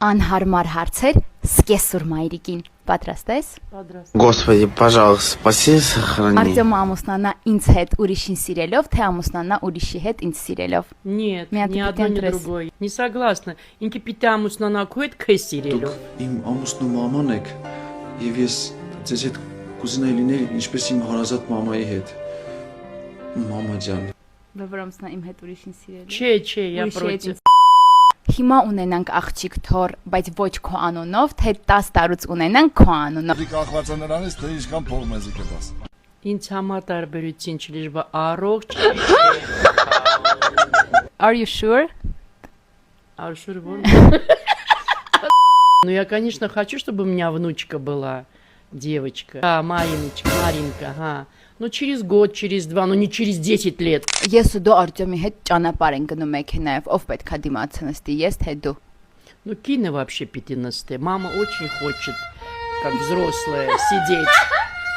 Անհարմար հարցեր սկեսուր մայրիկին։ Պատրաստ ես։ Господи, пожалуйста, спаси, сохрани. Արտյոմը ամուսնանա ինձ հետ ուրիշին սիրելով, թե ամուսնանա ուրիշի հետ ինձ սիրելով։ Нет, Меня ни ты одно, ни пятый другое. Не согласна. Ինքը պիտի ամուսնանա քո հետ քեզ սիրելով։ Իմ ամուսնու մաման եք եւ ես ձեզ հետ կուզենայի լինել ինչպես իմ հարազատ մամայի հետ։ Մամա ջան։ Որ ամուսնա իմ հետ ուրիշին սիրելով։ Չէ, я Ուրիշի հետ против։ ինձ- Հիմա ունենանք աղջիկ թոր, բայց ոչ քո անունով, թե 10 տարուց ունենանք քո անունով։ Դի կախված է նրանից, թե ինչքան փող մեզի կտաս։ Ինձ համար տարբերություն չի, լիժ բա առողջ։ Are you sure? Аршур вон. Ну я, конечно, хочу, чтобы у меня внучка была, девочка. А, Маринка, ага. Ну через год, через два, ну не через 10 лет. Ես ու դու Արտյոմի հետ ճանապարհ ենք գնում մեքենայով, ով պետք է դիմաց նստի, ես թե դու։ Ну Кина вообще пятинасты. Мама очень хочет, как взрослая, сидеть.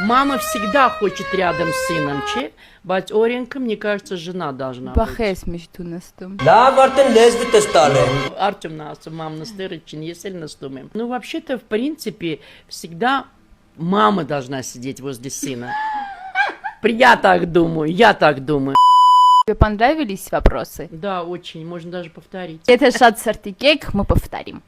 Мама всегда хочет рядом с сыном, че? Бать Оренко, мне кажется, жена должна быть. Բախես միշտ դու նստում։ Լավ արդեն լեզվի տալը։ Артем нас, мама настырычин, если настумим. Ну вообще-то, в принципе, всегда мама должна сидеть возле сына. Я так думаю, я так думаю. Тебе понравились вопросы? Да, очень, можно даже повторить. Եթե շատ սրտիկ եք, мы повторим։